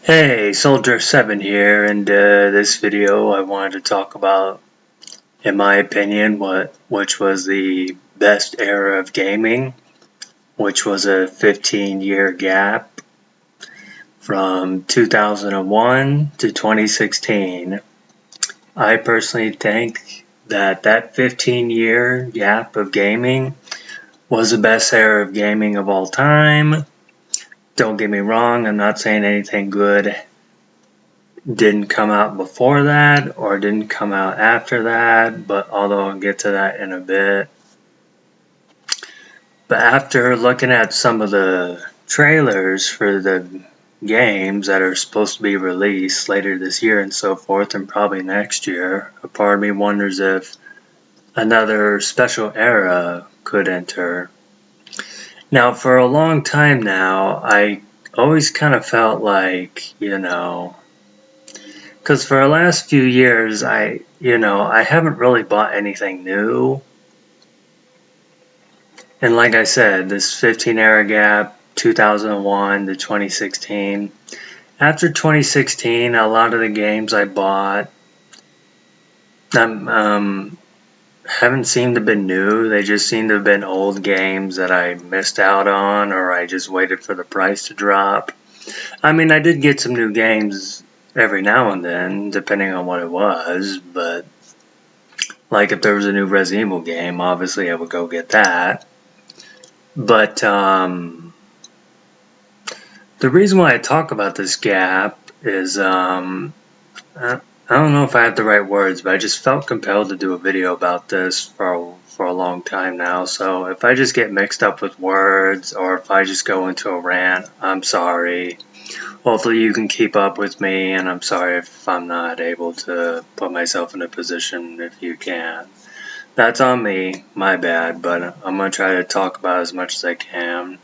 Hey, Soldier7 here, and this video I wanted to talk about, in my opinion, which was the best era of gaming, which was a 15-year gap from 2001 to 2016. I personally think that 15-year gap of gaming was the best era of gaming of all time. Don't get me wrong, I'm not saying anything good didn't come out before that or didn't come out after that, but although I'll get to that in a bit. But after looking at some of the trailers for the games that are supposed to be released later this year and so forth, and probably next year, a part of me wonders if another special era could enter. Now, for a long time now, I always kind of felt like, because for the last few years, I haven't really bought anything new. And like I said, this 15 era gap, 2001 to 2016. After 2016, a lot of the games I bought haven't seemed to have been new. They just seem to have been old games that I missed out on, or I just waited for the price to drop. I mean, I did get some new games every now and then, depending on what it was, but like if there was a new Resident Evil game, obviously I would go get that. But the reason why I talk about this gap is I don't know if I have the right words, but I just felt compelled to do a video about this for a long time now. So if I just get mixed up with words or if I just go into a rant, I'm sorry. Hopefully you can keep up with me, and I'm sorry if I'm not able to put myself in a position if you can. That's on me, my bad, but I'm going to try to talk about as much as I can.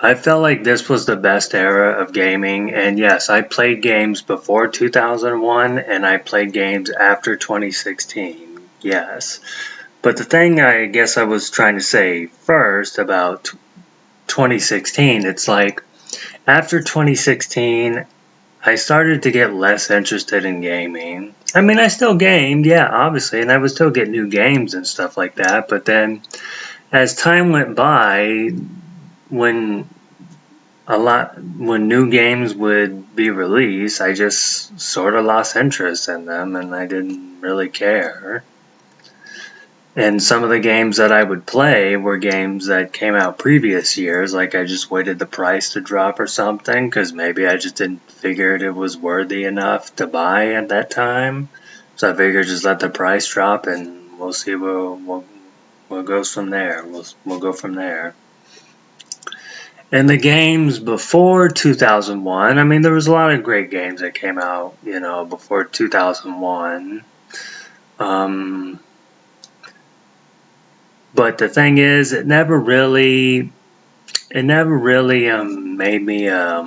I felt like this was the best era of gaming, and yes, I played games before 2001 and I played games after 2016, yes. But the thing I guess I was trying to say first about 2016, it's like after 2016, I started to get less interested in gaming. I mean, I still gamed, yeah, obviously, and I would still get new games and stuff like that, but then as time went by, when new games would be released, I just sort of lost interest in them and I didn't really care. And some of the games that I would play were games that came out previous years, like I just waited the price to drop or something, because maybe I just didn't figure it was worthy enough to buy at that time. So I figured just let the price drop and we'll see what goes from there. We'll go from there. And the games before 2001, I mean, there was a lot of great games that came out, before 2001. But the thing is, it never really made me, I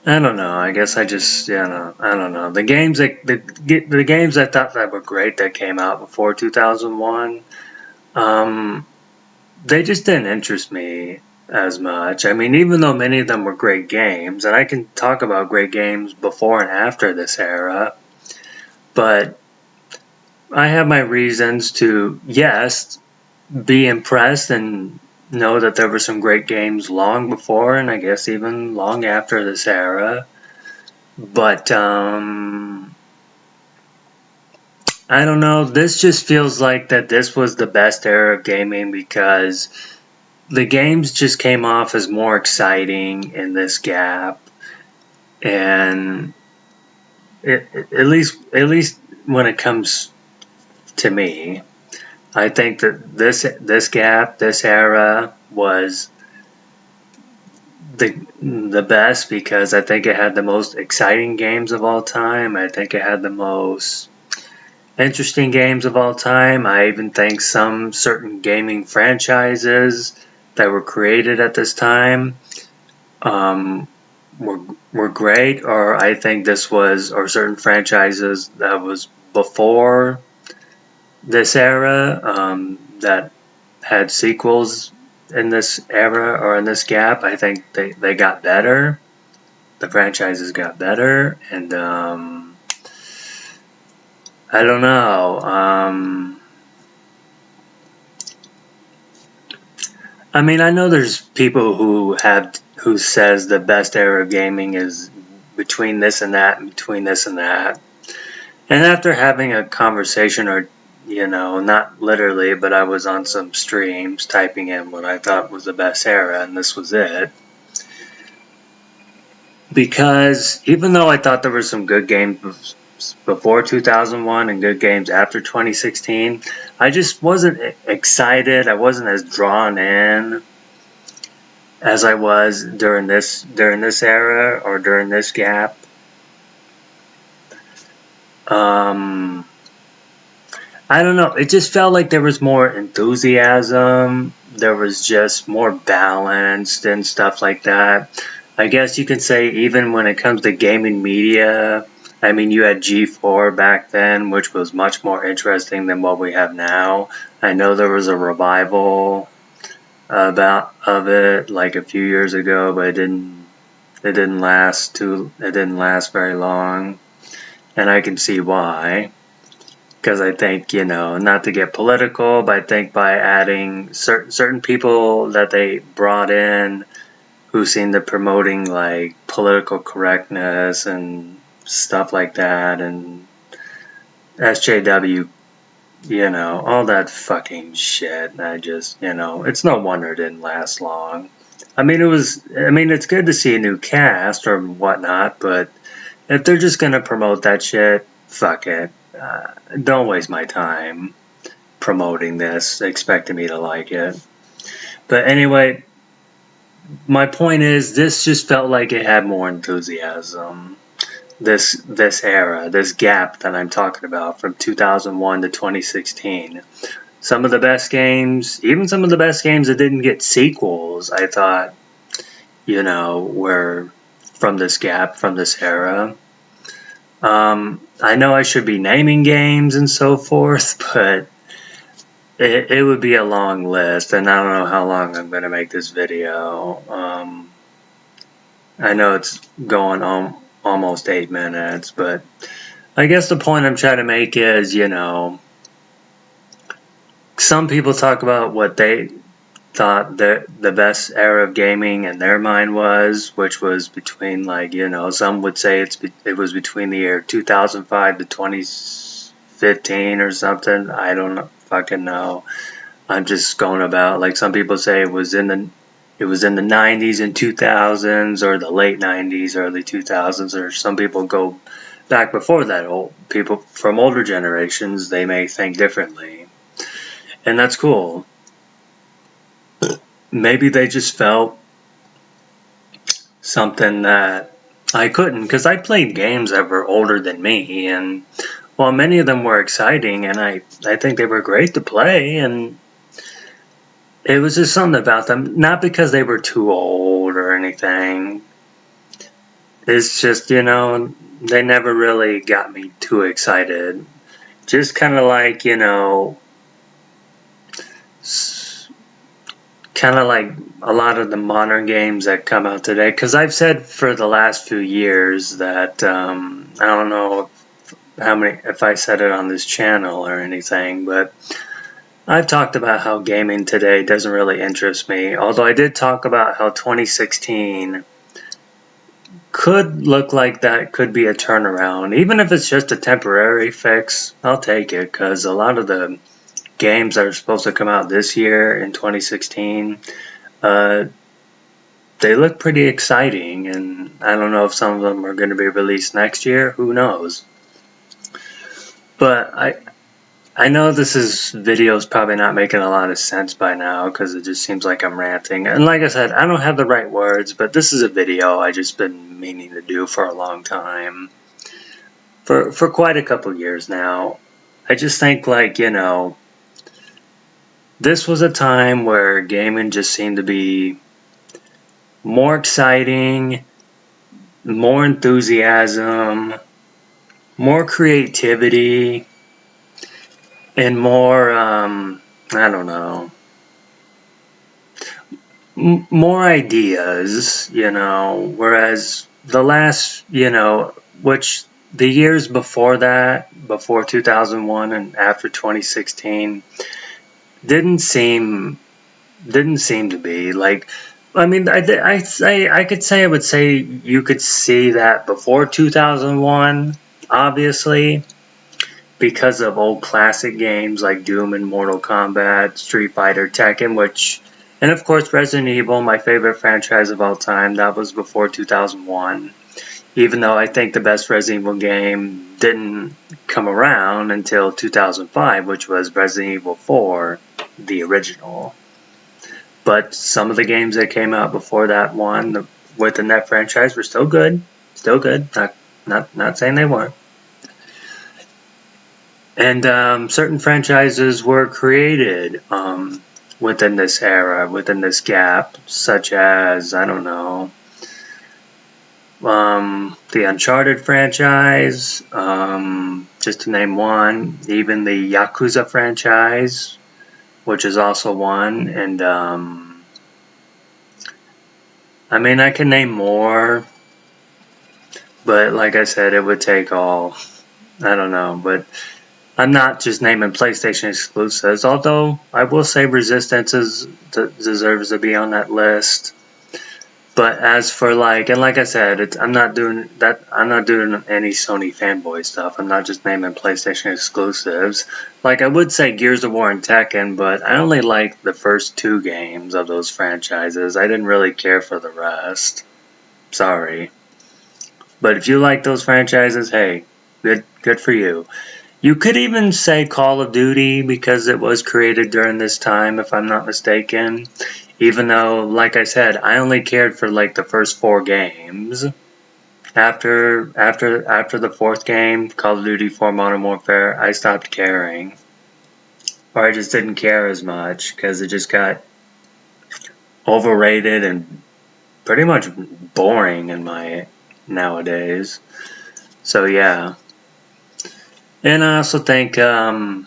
don't know. I guess I just, I don't know. The games the games I thought that were great that came out before 2001, they just didn't interest me as much. I mean, even though many of them were great games, and I can talk about great games before and after this era, but I have my reasons to, yes, be impressed and know that there were some great games long before and I guess even long after this era. But I don't know, this just feels like that this was the best era of gaming because the games just came off as more exciting in this gap, and at least when it comes to me, I think that this gap, this era was the best because I think it had the most exciting games of all time. I think it had the most interesting games of all time. I even think some certain gaming franchises that were created at this time were great, or I think this was, or certain franchises that was before this era that had sequels era or in this gap, I think they got better. The franchises got better, and I don't know. I mean, I know there's people who says the best era of gaming is between this and that, and between this and that. And after having a conversation, or not literally, but I was on some streams typing in what I thought was the best era, and this was it. Because even though I thought there were some good games before 2001 and good games after 2016, I just wasn't excited. I wasn't as drawn in as I was during this era or during this gap. I don't know. It just felt like there was more enthusiasm. There was just more balanced and stuff like that. I guess you can say even when it comes to gaming media, I mean, you had G4 back then, which was much more interesting than what we have now. I know there was a revival of it like a few years ago, but it didn't last very long, and I can see why. Because I think, not to get political, but I think by adding certain people that they brought in who seemed to promoting like political correctness and stuff like that, and SJW, all that fucking shit. I just, it's no wonder it didn't last long. I mean, it's good to see a new cast or whatnot, but if they're just gonna promote that shit, fuck it. Don't waste my time promoting this, expecting me to like it. But anyway, my point is, this just felt like it had more enthusiasm. This era, this gap that I'm talking about from 2001 to 2016. Some of the best games, even some of the best games that didn't get sequels, I thought, were from this gap, from this era. I know I should be naming games and so forth, but it would be a long list, and I don't know how long I'm going to make this video. I know it's going on almost 8 minutes, but I guess the point I'm trying to make is, some people talk about what they thought the best era of gaming in their mind was, which was between, like, some would say it was between the year 2005 to 2015 or something. I don't fucking know. I'm just going about, like, some people say it was in the 90s and 2000s, or the late 90s, early 2000s, or some people go back before that. People from older generations, they may think differently, and that's cool. Maybe they just felt something that I couldn't, because I played games that were older than me, and while many of them were exciting, and I think they were great to play, and it was just something about them, not because they were too old or anything. It's just, they never really got me too excited. Just kind of like, kind of like a lot of the modern games that come out today, because I've said for the last few years that I don't know if I said it on this channel or anything, but I've talked about how gaming today doesn't really interest me, although I did talk about how 2016 could look like that could be a turnaround. Even if it's just a temporary fix, I'll take it, because a lot of the games that are supposed to come out this year in 2016, they look pretty exciting, and I don't know if some of them are going to be released next year. Who knows? But I know this video's probably not making a lot of sense by now, because it just seems like I'm ranting. And like I said, I don't have the right words, but this is a video I just been meaning to do for a long time. For quite a couple years now. I just think, like, this was a time where gaming just seemed to be more exciting, more enthusiasm, more creativity, and more, I don't know, more ideas, whereas the last, which the years before that, before 2001 and after 2016, didn't seem to be like. I mean, I could say, I would say you could see that before 2001, obviously, because of old classic games like Doom and Mortal Kombat, Street Fighter, Tekken, and of course Resident Evil, my favorite franchise of all time, that was before 2001. Even though I think the best Resident Evil game didn't come around until 2005, which was Resident Evil 4, the original. But some of the games that came out before that one within that franchise were still good. Still good. Not saying they weren't. And certain franchises were created within this era, within this gap, such as, I don't know, the Uncharted franchise, just to name one, even the Yakuza franchise, which is also one, and I mean, I can name more, but like I said, it would take all, I don't know, but I'm not just naming PlayStation exclusives, although I will say Resistance deserves to be on that list. But as for and like I said, I'm not doing any Sony fanboy stuff. I'm not just naming PlayStation exclusives. Like I would say Gears of War and Tekken, but I only liked the first 2 games of those franchises. I didn't really care for the rest. Sorry. But if you like those franchises, hey, good for you. You could even say Call of Duty because it was created during this time, if I'm not mistaken. Even though, like I said, I only cared for the first 4 games. After the 4th game, Call of Duty 4 Modern Warfare, I stopped caring. Or I just didn't care as much because it just got overrated and pretty much boring in my nowadays. So yeah. And I also think, well,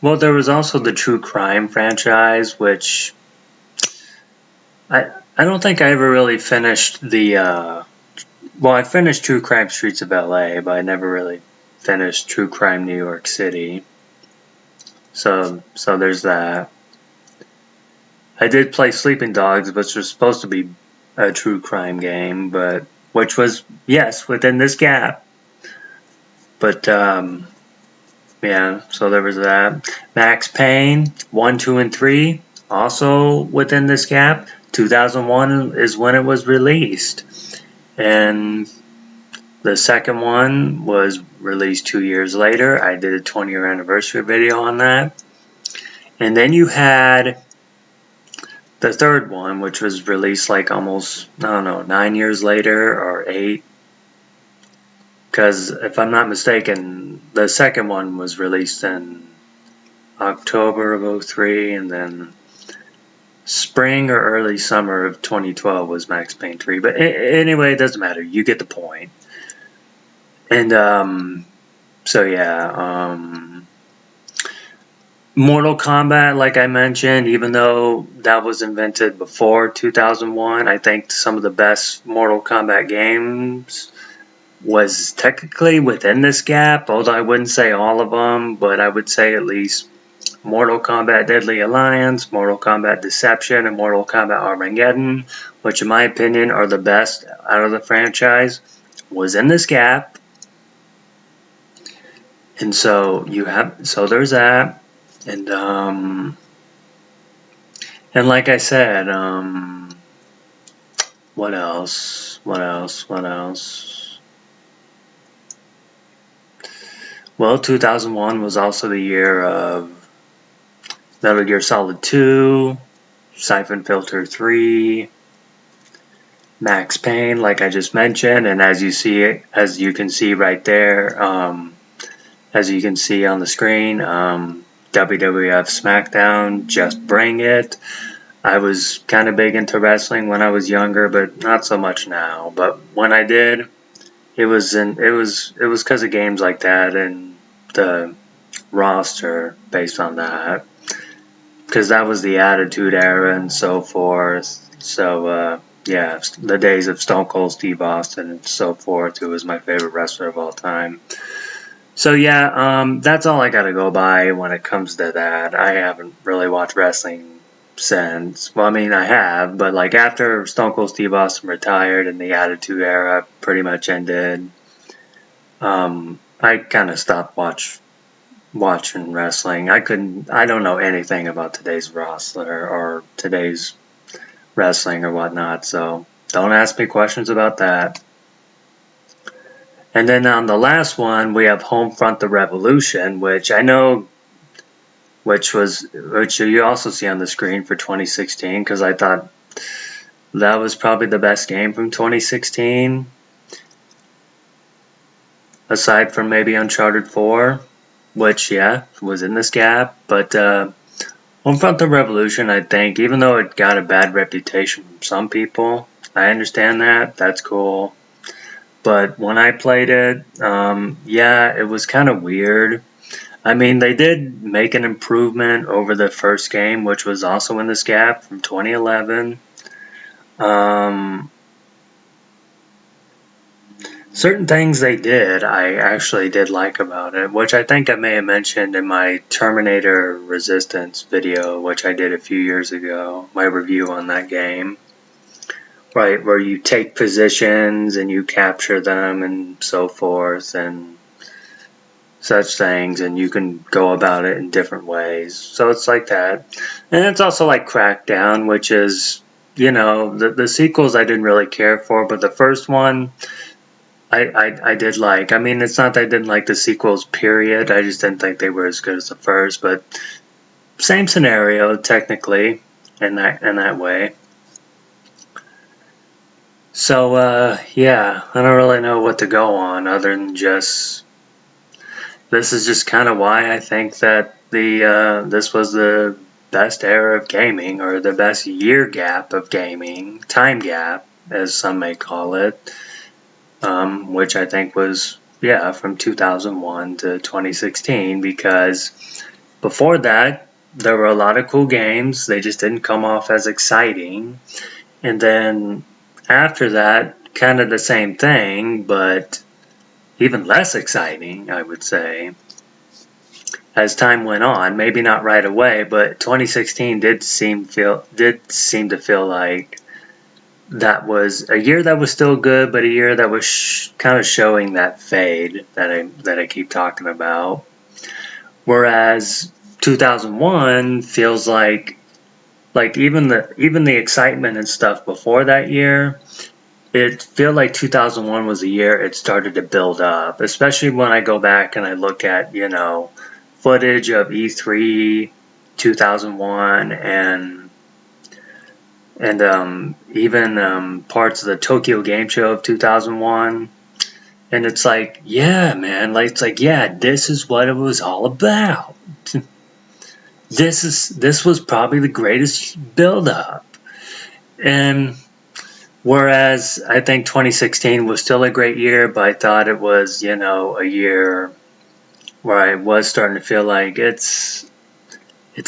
there was also the True Crime franchise, which I don't think I ever really finished the, well, I finished True Crime Streets of LA, but I never really finished True Crime New York City. So there's that. I did play Sleeping Dogs, which was supposed to be a true crime game, but which was, yes, within this gap. But, yeah, so there was that. Max Payne 1, 2, and 3, also within this gap. 2001 is when it was released. And the second one was released 2 years later. I did a 20-year anniversary video on that. And then you had the third one, which was released almost, I don't know, 9 years later or 8. Because if I'm not mistaken, the second one was released in October of 03, and then spring or early summer of 2012 was Max Payne 3. But anyway, it doesn't matter. You get the point. And so yeah, Mortal Kombat, like I mentioned, even though that was invented before 2001, I think some of the best Mortal Kombat games was technically within this gap, although I wouldn't say all of them, but I would say at least Mortal Kombat Deadly Alliance, Mortal Kombat Deception, and Mortal Kombat Armageddon, which in my opinion are the best out of the franchise, was in this gap. And so there's that. And like I said, what else? Well, 2001 was also the year of Metal Gear Solid 2, Siphon Filter 3, Max Payne, like I just mentioned, and as you can see right there, as you can see on the screen, WWF SmackDown, Just Bring It. I was kind of big into wrestling when I was younger, but not so much now. But when I did, it was because of games like that and the roster based on that. because that was the Attitude Era and so forth. So yeah, the days of Stone Cold Steve Austin and so forth, who was my favorite wrestler of all time. So yeah, that's all I gotta go by when it comes to that. I haven't really watched wrestling since. Well, I mean, I have, but like after Stone Cold Steve Austin retired and the Attitude Era pretty much ended, I kind of stopped watching wrestling. I don't know anything about today's wrestler or today's wrestling or whatnot, so don't ask me questions about that. And then on the last one, we have Homefront: The Revolution, which I know, which you also see on the screen for 2016, because I thought that was probably the best game from 2016, aside from maybe Uncharted 4, which, yeah, was in this gap. But Homefront: The Revolution, I think, even though it got a bad reputation from some people, I understand that. That's cool. But when I played it, yeah, it was kind of weird. I mean, they did make an improvement over the first game, which was also in this gap from 2011. Certain things they did, I actually did like about it, which I think I may have mentioned in my Terminator Resistance video, which I did a few years ago, my review on that game. Right, where you take positions and you capture them and so forth and such things, and you can go about it in different ways. So it's like that. And it's also like Crackdown, which is, you know, the sequels I didn't really care for, but the first one I did like. I mean, it's not that I didn't like the sequels, period. I just didn't think they were as good as the first, but same scenario, technically, in that way. So, yeah, I don't really know what to go on other than just, this is just kind of why I think that this was the best era of gaming, or the best year gap of gaming, time gap, as some may call it, which I think was, yeah, from 2001 to 2016, because before that, there were a lot of cool games, they just didn't come off as exciting, and then after that, kind of the same thing, but even less exciting, I would say, as time went on. Maybe not right away, but 2016 did seem to feel like that was a year that was still good, but a year that was kind of showing that fade that I keep talking about. Whereas 2001 feels like even the excitement and stuff before that year, it feel like 2001 was the year it started to build up, especially when I go back and I look at, you know, footage of E3 2001 and even parts of the Tokyo Game Show of 2001. And it's like, yeah, man, like, it's like, yeah, this is what it was all about. This was probably the greatest build-up. And whereas I think 2016 was still a great year, but I thought it was, you know, a year where I was starting to feel like it's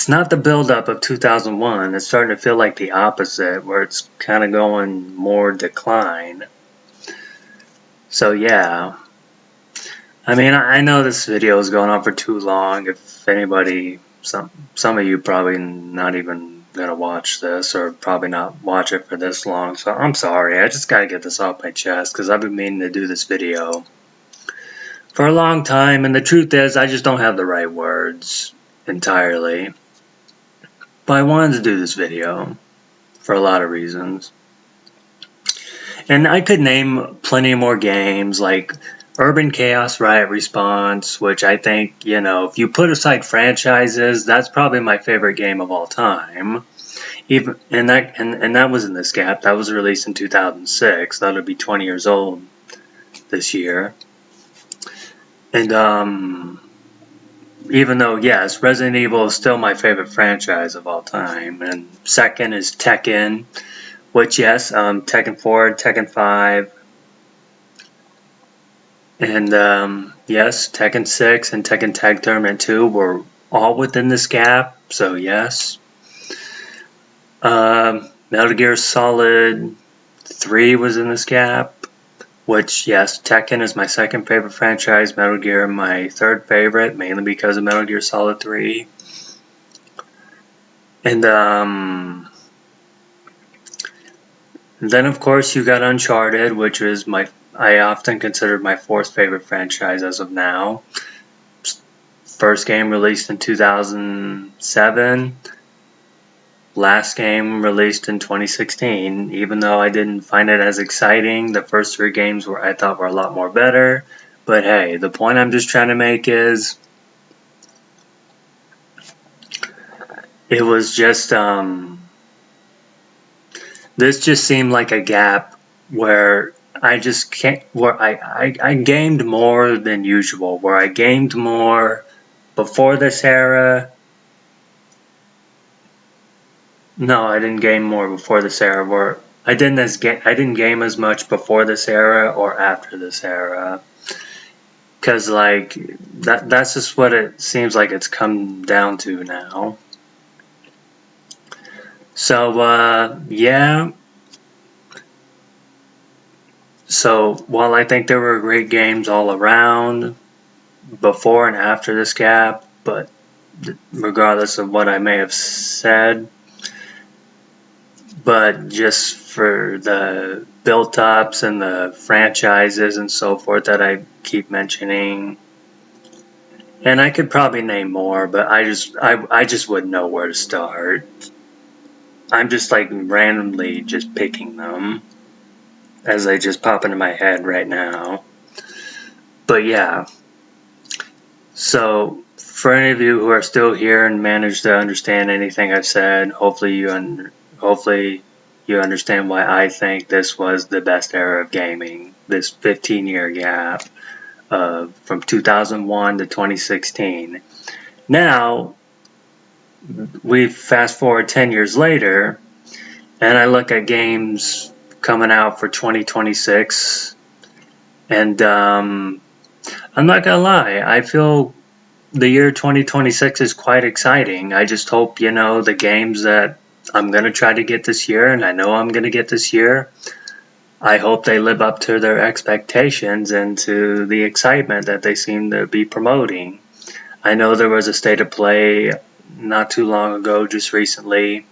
not the build-up of 2001. It's starting to feel like the opposite, where it's kind of going more decline. So yeah, I mean, I know this video is going on for too long. If anybody, some of you probably not even gonna watch this, or probably not watch it for this long, so I'm sorry. I just gotta get this off my chest, because I've been meaning to do this video for a long time, and the truth is, I just don't have the right words entirely. But I wanted to do this video for a lot of reasons. And I could name plenty more games, like Urban Chaos Riot Response, which I think, you know, if you put aside franchises, that's probably my favorite game of all time. And that was in this gap. That was released in 2006. That would be 20 years old this year. And even though, yes, Resident Evil is still my favorite franchise of all time. And second is Tekken, which, yes, Tekken 4, Tekken 5, and yes, Tekken 6 and Tekken Tag Tournament 2 were all within this gap, so yes. Metal Gear Solid 3 was in this gap, which, yes, Tekken is my second favorite franchise, Metal Gear my third favorite, mainly because of Metal Gear Solid 3. And then of course you got Uncharted, which is I often consider my fourth favorite franchise as of now. First game released in 2007. Last game released in 2016. Even though I didn't find it as exciting, the first three games I thought were a lot more better. But hey, the point I'm just trying to make is it was just this just seemed like a gap where I just can't, where I gamed more than usual, where I gamed more before this era. No, I didn't game more before this era. Where I didn't game as much before this era or after this era, because like that's just what it seems like it's come down to now. So yeah. So while I think there were great games all around before and after this gap, but regardless of what I may have said, but just for the built-ups and the franchises and so forth that I keep mentioning, and I could probably name more, but I just wouldn't know where to start. I'm just like randomly just picking them as they just pop into my head right now. But yeah, so for any of you who are still here and managed to understand anything I've said, hopefully you understand why I think this was the best era of gaming, this 15-year gap from 2001 to 2016. Now, we fast forward 10 years later, and I look at games coming out for 2026, and I'm not gonna lie, I feel the year 2026 is quite exciting. I just hope, the games that I'm gonna try to get this year, and I know I'm gonna get this year, I hope they live up to their expectations and to the excitement that they seem to be promoting. I know there was a state of play not too long ago, just recently.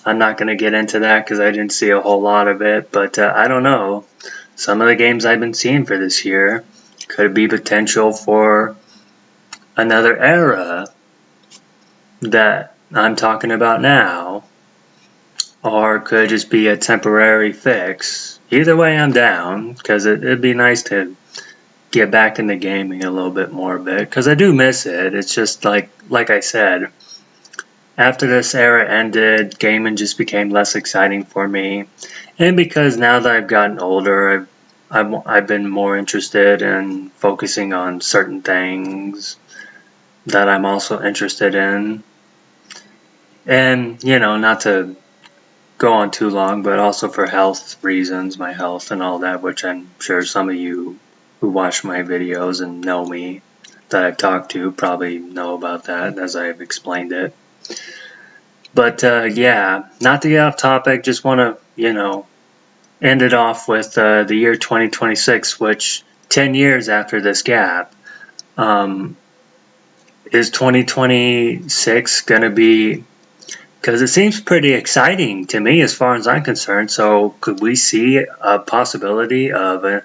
I'm not going to get into that because I didn't see a whole lot of it, but I don't know. Some of the games I've been seeing for this year could be potential for another era that I'm talking about now, or could just be a temporary fix. Either way, I'm down, because it'd be nice to get back into gaming a little bit more because I do miss it. It's just like I said, after this era ended, gaming just became less exciting for me, and because now that I've gotten older, I've been more interested in focusing on certain things that I'm also interested in, and not to go on too long, but also for health reasons, my health and all that, which I'm sure some of you who watch my videos and know me that I've talked to probably know about that as I've explained it. But yeah, not to get off topic, just want to, end it off with the year 2026, which 10 years after this gap. Is 2026 going to be, because it seems pretty exciting to me as far as I'm concerned, so could we see a possibility of a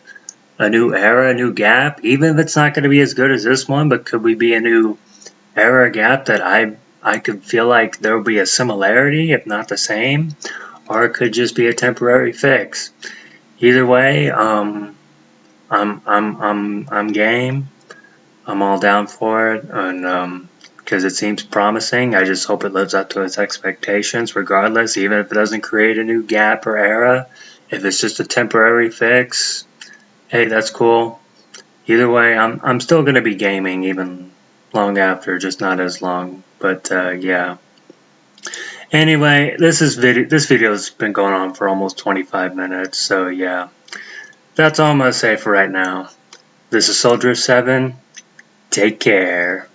new era, a new gap, even if it's not going to be as good as this one, but could we be a new era gap that I could feel like there will be a similarity, if not the same, or it could just be a temporary fix. Either way, I'm game. I'm all down for it, and because it seems promising. I just hope it lives up to its expectations, regardless, even if it doesn't create a new gap or era. If it's just a temporary fix, hey, that's cool. Either way, I'm still gonna be gaming even long after, just not as long. But yeah. Anyway, this video's been going on for almost 25 minutes, so yeah. That's all I'm gonna say for right now. This is Soldier 7. Take care.